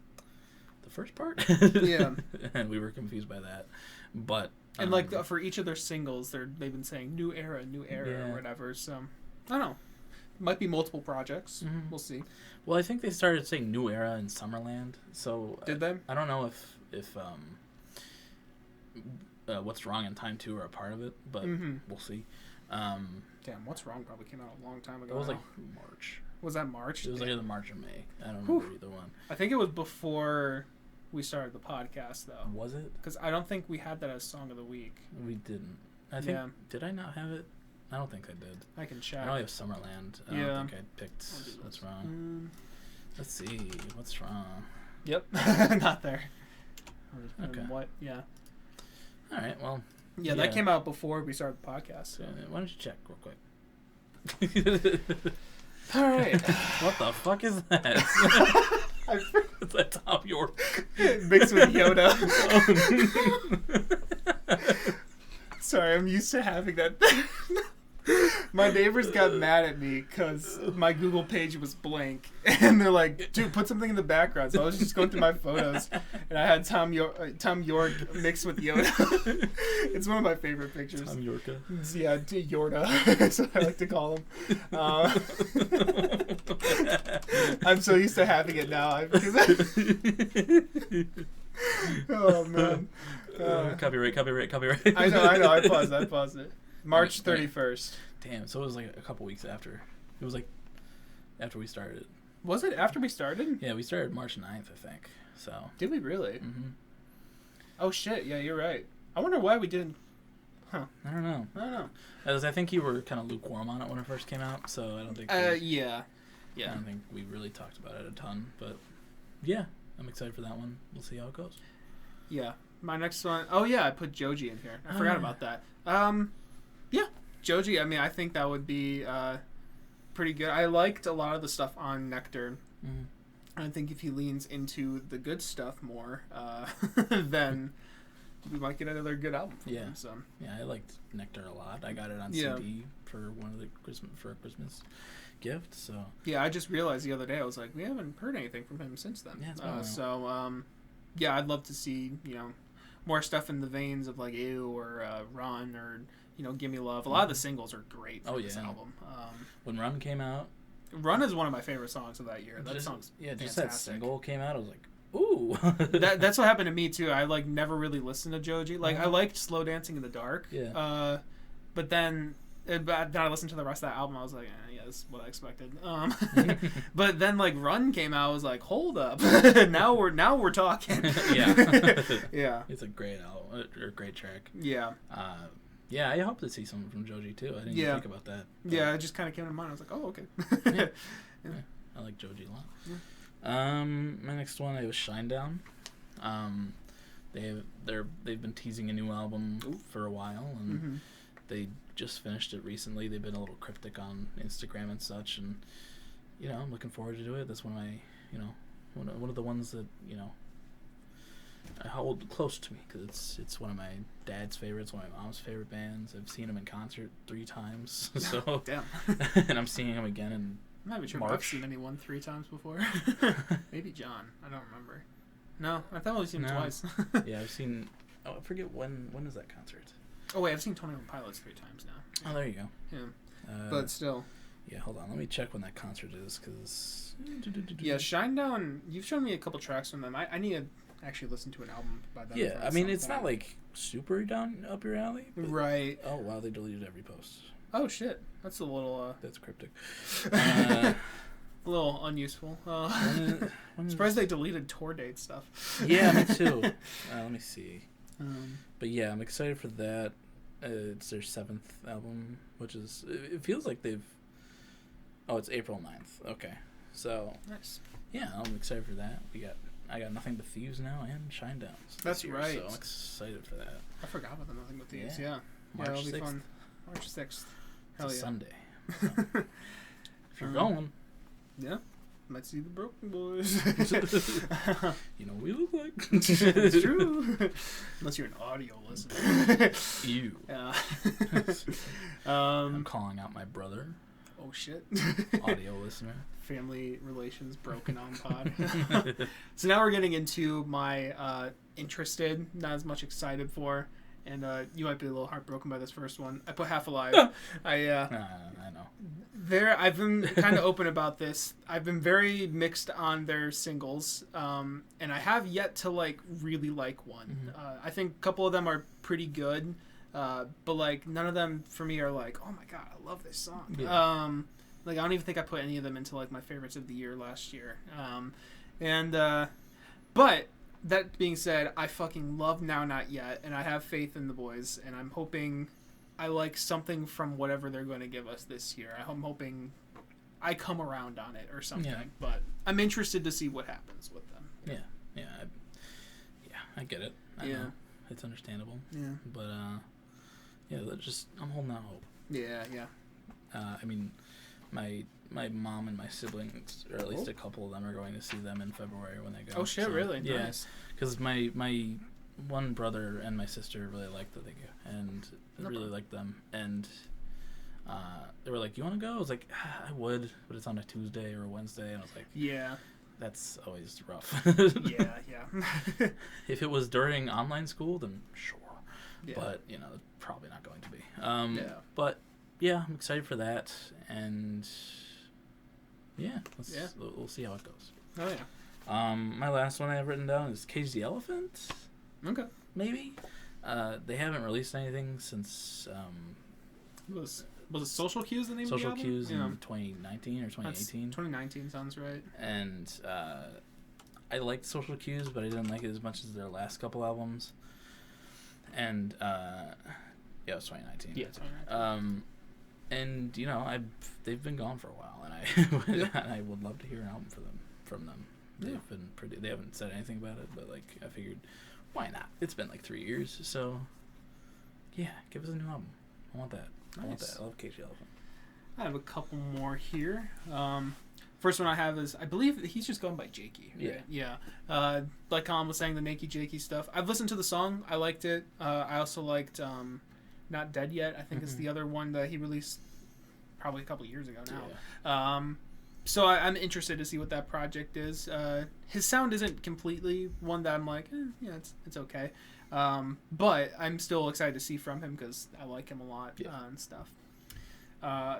the first part. Yeah. And we were confused by that, but and like for each of their singles, they've been saying new era, or whatever. So I don't know. Might be multiple projects. Mm-hmm. We'll see. Well, I think they started saying new era in Summerland. So did they? I don't know if What's Wrong in Time 2 are a part of it, but we'll see. Damn, What's Wrong probably came out a long time ago. It was like March. Was that March? It was either March or May. I don't remember either one. I think it was before we started the podcast, though. Was it? Because I don't think we had that as Song of the Week. We didn't. I think. Yeah. Did I not have it? I don't think I did. I can check. I know I have Summerland. I don't think I picked What's Wrong. Let's see. What's Wrong? Yep. Not there. Okay. What? Yeah. All right. Well. Yeah, that came out before we started the podcast. So. Why don't you check real quick? All right. What the fuck is that? It's that Tom York mixed with Yoda. Sorry, I'm used to having that. My neighbors got mad at me because my Google page was blank, and they're like, "Dude, put something in the background." So I was just going through my photos, and I had Tom York mixed with Yoda. It's one of my favorite pictures. Tom Yorka. Yeah, Yorda. That's what I like to call him. I'm so used to having it now. Oh man. Copyright. I know. I paused it. March 31st. Damn, so it was like a couple weeks after. It was like after we started. Was it after we started? Yeah, we started March 9th, I think. So. Did we really? Mm-hmm. Oh shit! Yeah, you're right. I wonder why we didn't. Huh? I don't know. As I think you were kind of lukewarm on it when it first came out, so I don't think. Yeah. I don't think we really talked about it a ton, but yeah, I'm excited for that one. We'll see how it goes. Yeah, my next one. Oh yeah, I put Joji in here. I forgot about that. Yeah, Joji. I mean, I think that would be pretty good. I liked a lot of the stuff on Nectar. Mm-hmm. I think if he leans into the good stuff more, then we might get another good album from him. So. Yeah, I liked Nectar a lot. I got it on CD for a Christmas gift. So yeah, I just realized the other day I was like, we haven't heard anything from him since then. Yeah, it's been yeah, I'd love to see more stuff in the veins of like Ew or Run or Gimme Love. A lot of the singles are great from this album. When Run came out, Run is one of my favorite songs of that year. That song's fantastic. Just that single came out, I was like, ooh. That's what happened to me too. I like never really listened to Joji. Like I liked Slow Dancing in the Dark. Yeah. But then I listened to the rest of that album. I was like, yeah, that's what I expected. But then like Run came out. I was like, hold up, now we're talking. Yeah. Yeah. It's a great album or great track. Yeah. Yeah, I hope to see something from Joji too. I didn't even think about that. But yeah, it just kind of came to mind. I was like, oh, okay. Yeah. I like Joji a lot. Yeah. My next one, it was Shinedown. They've been teasing a new album for a while, and they just finished it recently. They've been a little cryptic on Instagram and such, and I'm looking forward to it. That's one of my one of the ones that I hold close to me because it's one of my dad's favorites, one of my mom's favorite bands. I've seen them in concert 3 times, so damn. And I'm seeing them again in I'm not even sure if I've seen anyone 3 times before. Maybe John. I don't remember. No, I thought I've seen him twice. Yeah, I've seen. Oh, I forget when is that concert? Oh wait, I've seen 21 Pilots 3 times now. Oh, there you go. Yeah, but still. Yeah, hold on. Let me check when that concert is, because. Yeah, Shinedown. You've shown me a couple tracks from them. I need to actually listen to an album by them. Yeah, I mean it's not like super down up your alley. Right. Oh wow, they deleted every post. Oh shit, that's a little. That's cryptic. A little unuseful. I'm surprised they deleted tour date stuff. Yeah, me too. Let me see. But yeah, I'm excited for that. It's their 7th album, which is it feels like they've. Oh, it's April 9th. Okay, so nice. Yeah, I'm excited for that. I got Nothing But Thieves now and Shinedown. That's year, right. So I'm excited for that. I forgot about the Nothing But Thieves. Yeah. March that'll 6th. be fun. March 6th. Hell it's a yeah. Sunday. So if you're going. Yeah. might see the BrokeN Boys. You know what we look like. It's true. Unless you're an audio listener. Ew. I'm calling out my brother. Oh shit. Audio listener. Family relations broken on pod. So now we're getting into my interested, not as much excited for, and you might be a little heartbroken by this first one. I put Half Alive. I know. I've been kind of open about this. I've been very mixed on their singles, and I have yet to like really like one. I think a couple of them are pretty good, but like none of them for me are like, oh my god, I love this song. Yeah. Like I don't even think I put any of them into like my favorites of the year last year. But that being said, I fucking love Now Not Yet, and I have faith in the boys, and I'm hoping I like something from whatever they're going to give us this year. I'm hoping I come around on it or something. Yeah. But I'm interested to see what happens with them. Yeah, I get it. I know. It's understandable. Yeah. But I'm holding out hope. Yeah. I mean, my mom and my siblings, or at least a couple of them, are going to see them in February when they go. Oh shit! So, really? Yeah. Nice. Because my one brother and my sister really liked that they go, and really liked them, and they were like, "You want to go?" I was like, "I would, but it's on a Tuesday or a Wednesday," and I was like, "Yeah, that's always rough." Yeah. If it was during online school, then sure. Yeah. But it's probably not going to be. But yeah, I'm excited for that, and we'll see how it goes. Oh yeah. My last one I have written down is Cage the Elephant. Okay. Maybe. They haven't released anything since. Was it Social Cues the name Social of the album? Cues in 2019 or 2018? 2019 sounds right. And I liked Social Cues, but I didn't like it as much as their last couple albums. And it was 2019. Yeah, 2019. And they've been gone for a while, and I would love to hear an album from them. They've been pretty. They haven't said anything about it, but like I figured, why not? It's been like 3 years, so yeah, give us a new album. I want that. Nice. I want that. I love Cage the Elephant. I have a couple more here. First one I have is, I believe he's just going by Jakey. Right? Yeah. Like Colin was saying, the Nakey Jakey stuff. I've listened to the song. I liked it. I also liked Not Dead Yet. I think is the other one that he released probably a couple years ago now. Yeah. So I'm interested to see what that project is. His sound isn't completely one that I'm like, it's okay. But I'm still excited to see from him because I like him a lot and stuff.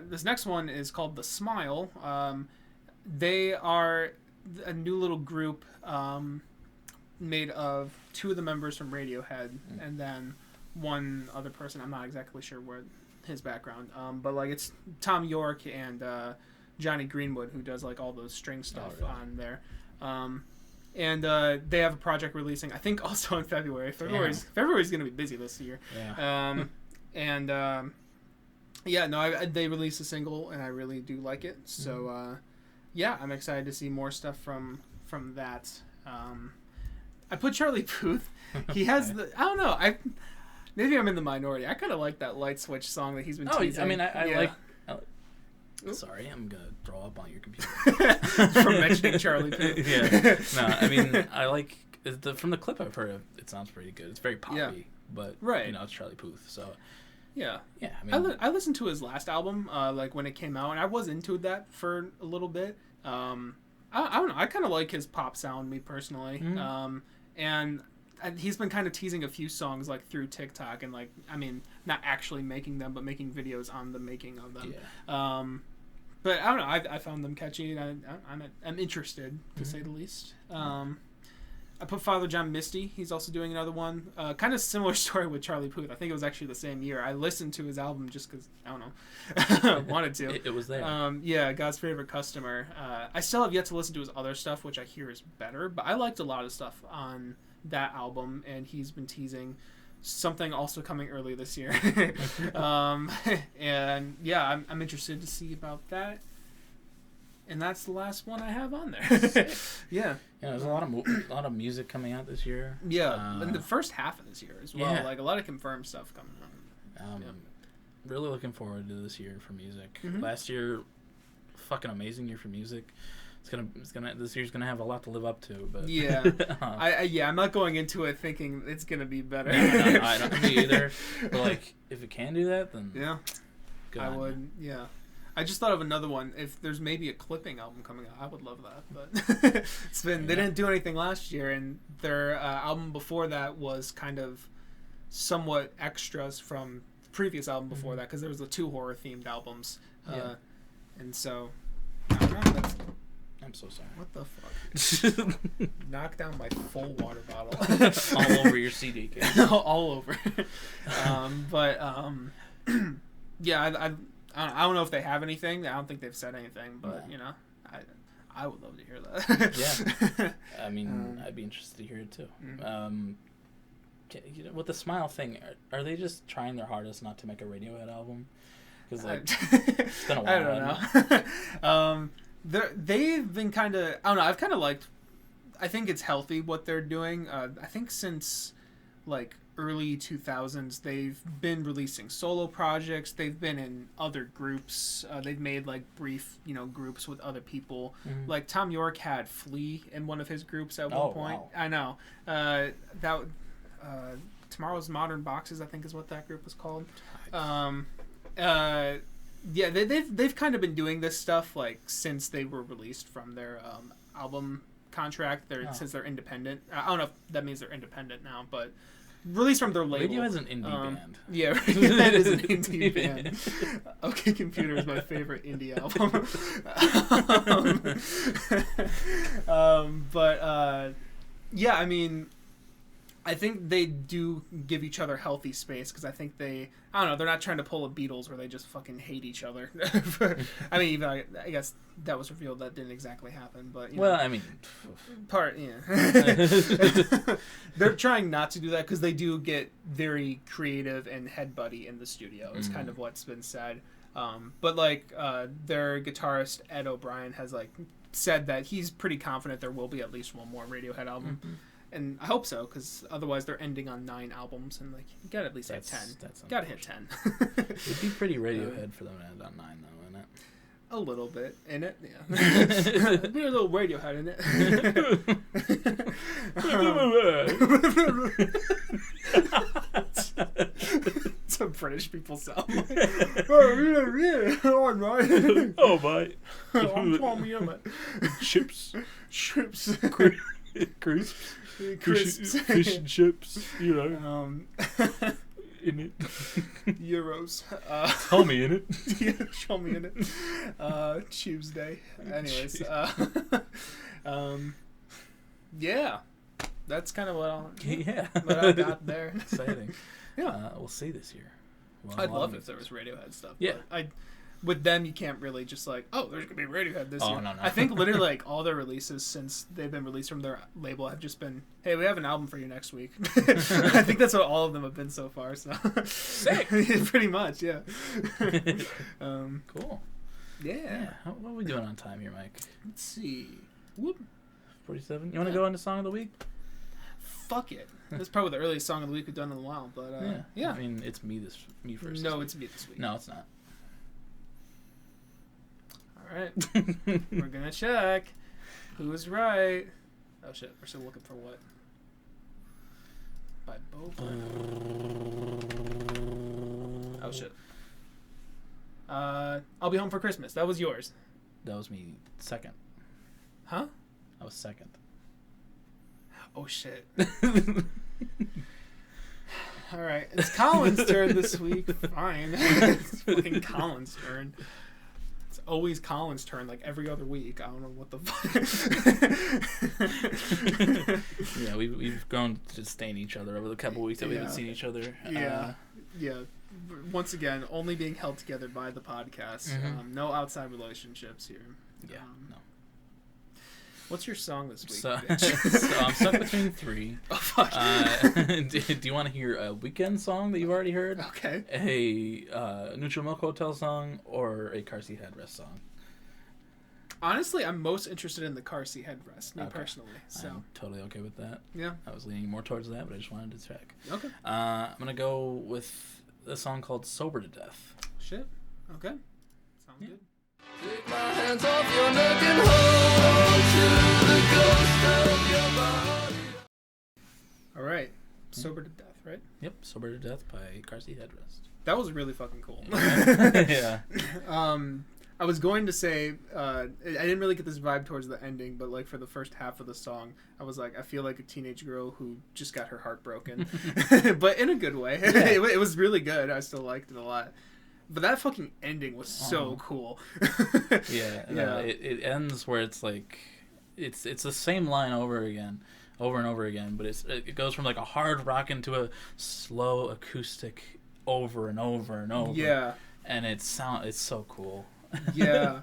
This next one is called The Smile. They are a new little group made of two of the members from Radiohead and then one other person. I'm not exactly sure where his background, but like it's Tom York and Johnny Greenwood who does like all those string stuff on there. And they have a project releasing, I think, also in February. February's going to be busy this year. Yeah. They released a single, and I really do like it. So, I'm excited to see more stuff from that. I put Charlie Puth. He has I don't know. Maybe I'm in the minority. I kind of like that Light Switch song that he's been teasing. I mean, I like... Sorry, I'm going to throw up on your computer. From mentioning Charlie Puth. Yeah. No, I mean, I like... From the clip I've heard, it sounds pretty good. It's very poppy, but, it's Charlie Puth, so... Yeah. Yeah, I mean... I listened to his last album, like, when it came out, and I was into that for a little bit. I don't know. I kind of like his pop sound, me personally. And he's been kind of teasing a few songs, like, through TikTok, and, like, I mean, not actually making them, but making videos on the making of them. Yeah. But I don't know. I found them catchy, and I'm interested, to say the least. I put Father John Misty. He's also doing another one. Kind of similar story with Charlie Puth. I think it was actually the same year. I listened to his album just because, I don't know, wanted to. It was there. God's Favorite Customer. I still have yet to listen to his other stuff, which I hear is better. But I liked a lot of stuff on that album, and he's been teasing something also coming early this year. And yeah, I'm interested to see about that. And that's the last one I have on there. Yeah. Yeah, there's a lot of music coming out this year. Yeah, in the first half of this year as well. Yeah. Like a lot of confirmed stuff coming out. Really looking forward to this year for music. Last year, fucking amazing year for music. this year's gonna have a lot to live up to. But yeah, I'm not going into it thinking it's gonna be better. No, I don't me either. But like, if it can do that, then yeah, I would. Yeah. I just thought of another one. If there's maybe a clipping album coming out, I would love that. But they didn't do anything last year, and their album before that was kind of somewhat extras from the previous album before that, because there was the 2 horror themed albums, and so I don't know. I'm so sorry. What the fuck? Knock down my full water bottle all over your CD case. all over. Yeah, I don't know if they have anything. I don't think they've said anything, but I would love to hear that. Yeah, I mean, I'd be interested to hear it too. With the Smile thing, are they just trying their hardest not to make a Radiohead album? Because it's been a while. I don't know. They've been kind of, I don't know. I've kind of liked. I think it's healthy what they're doing. I think since like early 2000s they've been releasing solo projects. They've been in other groups. They've made like brief groups with other people. Like Tom York had Flea in one of his groups at one point. Wow. I know that Tomorrow's Modern Boxes, I think is what that group was called. Yeah, they've kind of been doing this stuff like since they were released from their album contract. Since they're independent. I don't know if that means they're independent now, but released from their label. Radiohead's an indie band. Yeah, Radiohead is an indie band. OK Computer is my favorite indie album. Yeah, I mean, I think they do give each other healthy space, because I think I don't know, they're not trying to pull a Beatles where they just fucking hate each other. I mean, even I guess that was revealed that didn't exactly happen, but I mean, they're trying not to do that, because they do get very creative and headbutty in the studio is kind of what's been said. But like their guitarist Ed O'Brien has like said that he's pretty confident there will be at least one more Radiohead album. And I hope so, because otherwise they're ending on 9 albums, and like you gotta at least hit 10. Gotta hit 10. It'd be pretty Radiohead for them to end on 9, though, wouldn't it? A little bit in it, yeah. Be a little Radiohead in it. It's a British people sound. Oh my! I'm Tommy Emmett. Chips. Crisps. Fish and chips, in it. Euros. Tell me in it. Yeah, show me in it. Tuesday. Anyways, yeah, that's kind of what I got there. Exciting. Yeah, we'll see this year. I'd love if there was Radiohead stuff. Yeah, with them, you can't really just like, oh, there's gonna be Radiohead this year. No. I think literally like all their releases since they've been released from their label have just been, hey, we have an album for you next week. I think that's what all of them have been so far. So sick, pretty much, yeah. Cool. Yeah. What are we doing on time here, Mike? Let's see. Whoop. 47. You want to go into song of the week? Fuck it. That's probably the earliest song of the week we've done in a while, but yeah. I mean, it's me first. No, it's me this week. No, it's not. All right. We're gonna check who's right. Oh shit, we're still looking for what? By Bo. Oh shit. I'll Be Home for Christmas. That was yours. That was me second. Huh? I was second. Oh shit. All right, it's Colin's turn this week. Fine. It's fucking Colin's turn. It's always Colin's turn, like every other week. I don't know what the fuck. Yeah, we've grown to disdain each other over the couple weeks that we haven't seen each other. Yeah. Once again, only being held together by the podcast. No outside relationships here. Yeah. No. What's your song this week? So I'm stuck between 3. Oh, fuck. Do you want to hear a Weeknd song that you've already heard? Okay. A Neutral Milk Hotel song, or a Car Seat Headrest song? Honestly, I'm most interested in the Car Seat Headrest, me personally. So I'm totally okay with that. Yeah. I was leaning more towards that, but I just wanted to check. Okay. I'm going to go with a song called Sober to Death. Shit. Okay. Sounds good. Take my hands off your neck and hold to the ghost of your body. All right. Sober to Death, right? Yep, Sober to Death by Car Seat Headrest. That was really fucking cool. Yeah. I was going to say, I didn't really get this vibe towards the ending, but like for the first half of the song, I was like, I feel like a teenage girl who just got her heart broken, but in a good way. Yeah. It was really good. I still liked it a lot. But that fucking ending was so cool. Yeah. Yeah. No, it ends where it's like, it's the same line over and over again, but it goes from like a hard rock into a slow acoustic over and over and over. Yeah. And it's so cool. Yeah.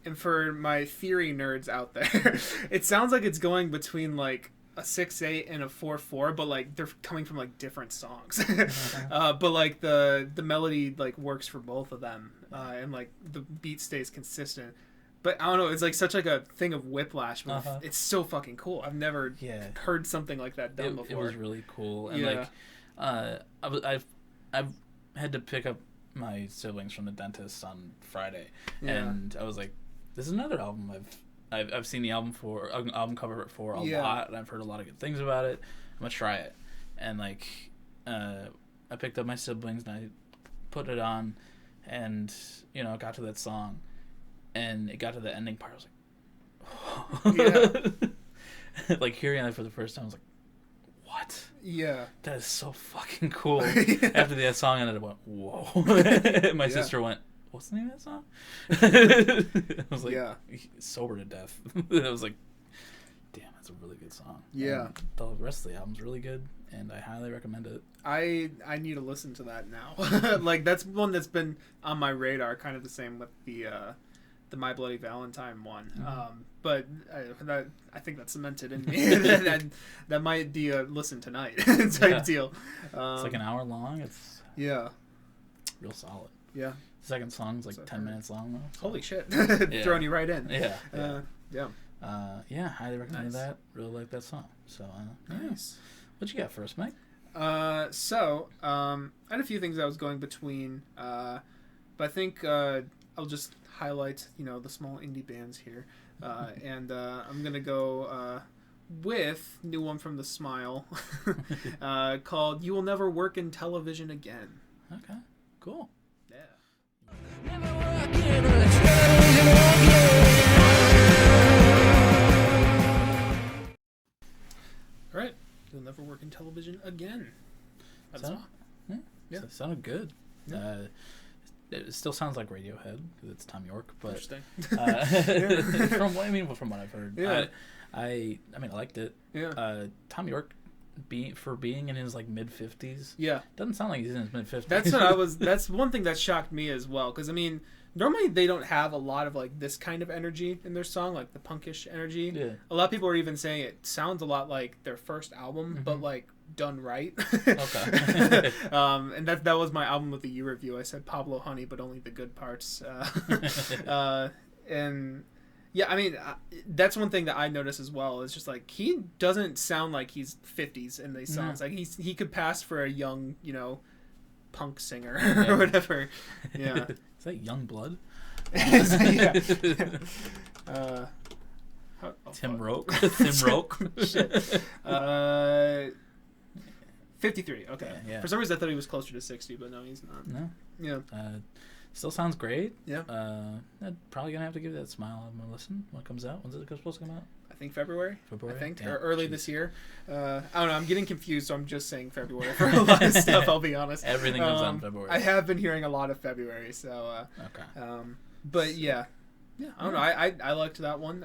And for my theory nerds out there, it sounds like it's going between like a 6/8 and a 4/4, but like they're coming from like different songs. But like the melody like works for both of them, and like the beat stays consistent. But I don't know, it's like such like a thing of whiplash. But it's so fucking cool. I've never heard something like that done before. It was really cool, and Yeah. like I've had to pick up my siblings from the dentist on Friday, and I was like, this is another album I've seen the album cover for a lot, and I've heard a lot of good things about it. I'm gonna try it, and like I picked up my siblings and I put it on, and you know, got to that song, and it got to the ending part. I was like, like hearing it for the first time, I was like, what? Yeah. That is so fucking cool. After that song ended, I went, whoa. My sister went, what's the name of that song? I was like, Sober to Death. I was like, damn, that's a really good song. Yeah. And the rest of the album's really good, and I highly recommend it. I need to listen to that now. Like that's one that's been on my radar, kind of the same with the My Bloody Valentine one. But I think that's cemented in me. that might be a listen tonight type deal. It's like an hour long. It's real solid. Yeah. The second song's like 10 minutes long though. So. Holy shit. Throwing you right in. Yeah. Highly recommend that. Really like that song. So nice. What you got for us, Mike? I had a few things I was going between, but I think I'll just highlight, the small indie bands here, and I'm gonna go with new one from The Smile, called "You Will Never Work in Television Again." Okay, cool. Yeah. Never work in television again. All right, you'll never work in television again. Yeah, sounded good. Yeah. It still sounds like Radiohead because it's Tom York, but Interesting. from what I've heard, I liked it. Yeah. Tom York, being in his like mid 50s, doesn't sound like he's in his mid 50s. That's one thing that shocked me as well, because I mean, normally they don't have a lot of like this kind of energy in their song, like the punkish energy. Yeah. A lot of people are even saying it sounds a lot like their first album, but like done right. Okay. And that was my album with the year review. I said Pablo Honey, but only the good parts. And yeah, I mean, that's one thing that I notice as well. It's just like he doesn't sound like he's 50s in these songs. Like he could pass for a young, punk singer or whatever. Yeah. Is that Young Blood? Tim Roke. Tim Roke. Shit. 53. Okay. Yeah. For some reason, I thought he was closer to 60, but no, he's not. No. Yeah. Still sounds great. Yeah. I'm probably gonna have to give that Smile album a listen when it comes out. When's it supposed to come out? I think February. February. I think, Yeah, or early this year. I don't know. I'm getting confused, so I'm just saying February for a lot of stuff. I'll be honest. Everything comes out in February. I have been hearing a lot of February, so. Okay. But yeah. I don't know. I liked that one.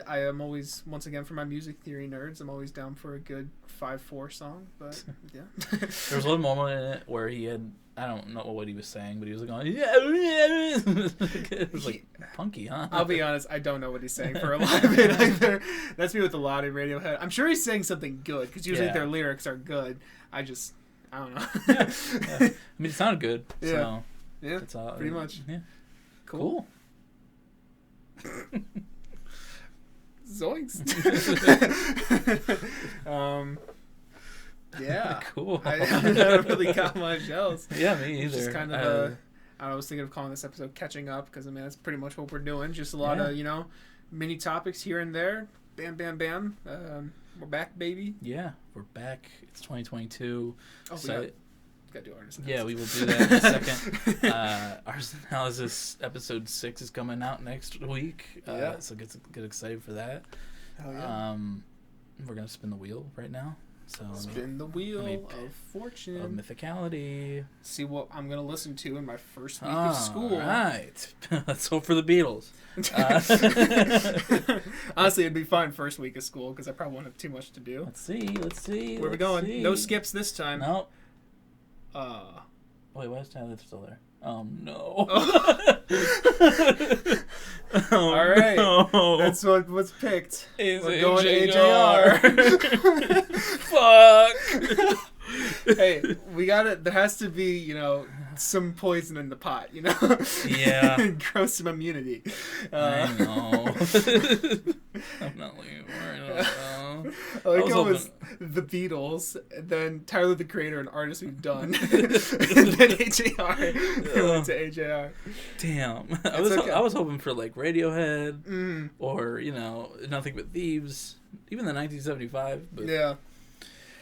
I am always, once again, for my music theory nerds, I'm always down for a good 5/4 song. But yeah. There was one moment in it where he had, I don't know what he was saying, but he was like going, it was like punky, huh? I'll be honest, I don't know what he's saying for a lot of it either. That's me with a lot of Radiohead. I'm sure he's saying something good, because usually their lyrics are good. I don't know. Yeah. I mean, it sounded good. Yeah. So Yeah, it's all, pretty much. Yeah. Cool. Zoinks. Yeah. Cool. I haven't really got much else. Yeah, me either. It's just kind of I was thinking of calling this episode "Catching Up" because I mean that's pretty much what we're doing. Just a lot of mini topics here and there. Bam, bam, bam. We're back, baby. Yeah, we're back. It's 2022. Oh, so, we gotta do Artist Analysis. Yeah, we will do that in a second. Artist Analysis episode 6 is coming out next week. So get excited for that. Hell yeah. We're gonna spin the wheel right now. So spin the wheel of fortune. Of mythicality. See what I'm gonna listen to in my first week of school. Right. Let's hope for the Beatles. Honestly, it'd be fun first week of school because I probably won't have too much to do. Let's see. Where are we going? See. No skips this time. No. Wait, why is Tyler still there? No. All right. No. That's what was picked. We're going AJR. Fuck. Hey, we gotta. There has to be, some poison in the pot, Yeah. Grow some immunity. I know. I'm not looking for it. I like how it was the Beatles, and then Tyler the Creator, an artist we've done, and then AJR. Went to AJR. Damn. Okay. I was hoping for like Radiohead or Nothing But Thieves, even the 1975. But yeah.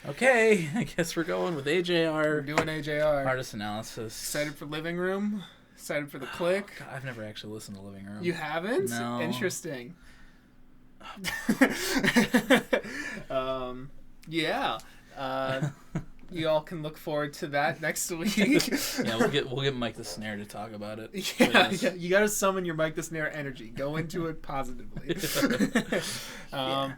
Okay, I guess we're going with AJR. We're doing AJR. Artist Analysis. Excited for Living Room? Excited for The Click? God, I've never actually listened to Living Room. You haven't? No. Interesting. Yeah. You all can look forward to that next week. Yeah, we'll get Mike the Snare to talk about it. Yeah. You gotta summon your Mike the Snare energy. Go into it positively. Yeah.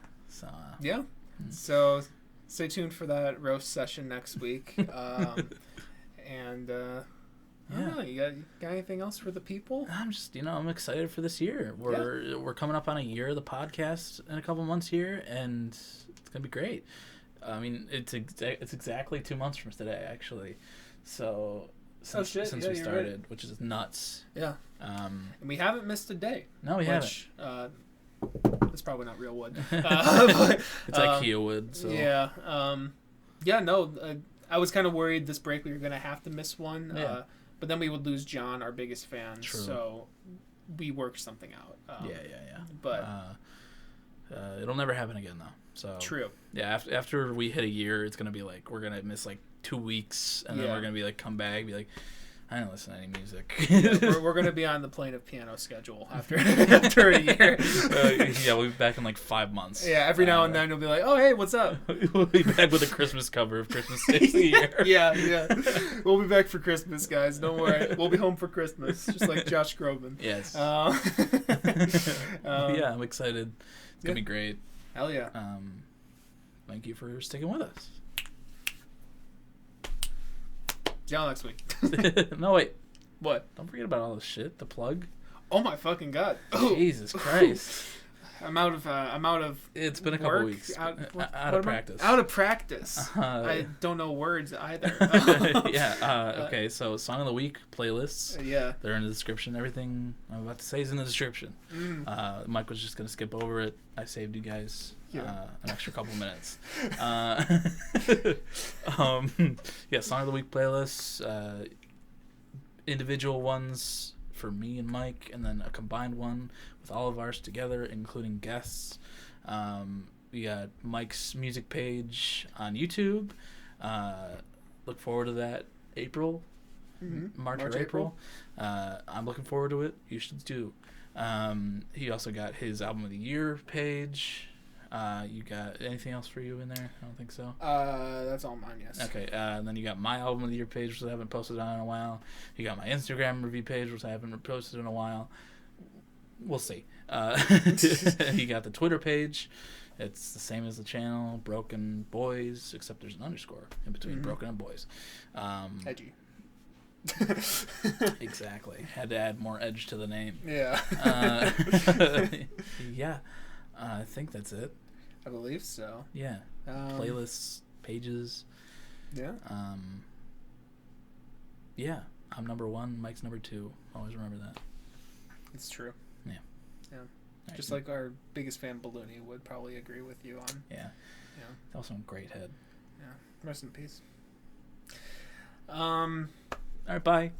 So stay tuned for that roast session next week. And I don't know, you got anything else for the people? I'm just, I'm excited for this year. We're coming up on a year of the podcast in a couple months here, and it's gonna be great. I mean, it's exactly 2 months from today, actually. So since we started, right. Which is nuts. Yeah. And we haven't missed a day. No, we haven't. It's probably not real wood. But, it's IKEA wood. So. Yeah. I was kind of worried this break we were gonna have to miss one. Yeah. But then we would lose John, our biggest fan. True. So we worked something out. Yeah. But it'll never happen again, though. So true. Yeah. After we hit a year, it's gonna be like we're gonna miss like 2 weeks, and then we're gonna be like come back, be like, I don't listen to any music. Yeah, we're gonna be on the Playing of Piano schedule after a year. We'll be back in like 5 months. Yeah, every now and then we'll be like, oh hey, what's up? We'll be back with a Christmas cover of Christmas Takes a Year. Yeah. We'll be back for Christmas, guys. Don't worry. We'll be home for Christmas, just like Josh Groban. Yes. Yeah, I'm excited. It's gonna be great. Hell yeah. Thank you for sticking with us. See y'all next week. No, wait. What? Don't forget about all this shit. The plug. Oh my fucking god. Jesus Christ. I'm out of. It's been a couple weeks. Out of practice. Out of practice. I don't know words either. Yeah. Okay. So Song of the Week playlists. Yeah. They're in the description. Everything I'm about to say is in the description. Mike was just gonna skip over it. I saved you guys an extra couple minutes. Yeah. Song of the Week playlists. Individual ones for me and Mike, and then a combined one with all of ours together, including guests. We got Mike's music page on YouTube. Look forward to that. March or April. I'm looking forward to it. You should too. He also got his album of the year page. You got anything else for you in there? I don't think so. That's all mine, yes. Okay, and then you got my album of the year page, which I haven't posted on in a while. You got my Instagram review page, which I haven't posted in a while. We'll see. You got the Twitter page. It's the same as the channel, BrokeN Boys, except there's an underscore in between BrokeN and Boys. Edgy. Exactly. Had to add more edge to the name. Yeah. Yeah. I think that's it. I believe so. Yeah. Playlists, pages. Yeah. Yeah. I'm number 1. Mike's number 2. Always remember that. It's true. Yeah. Just like our biggest fan, Balloony, would probably agree with you on. Yeah. Also a great head. Yeah. Rest in peace. All right. Bye.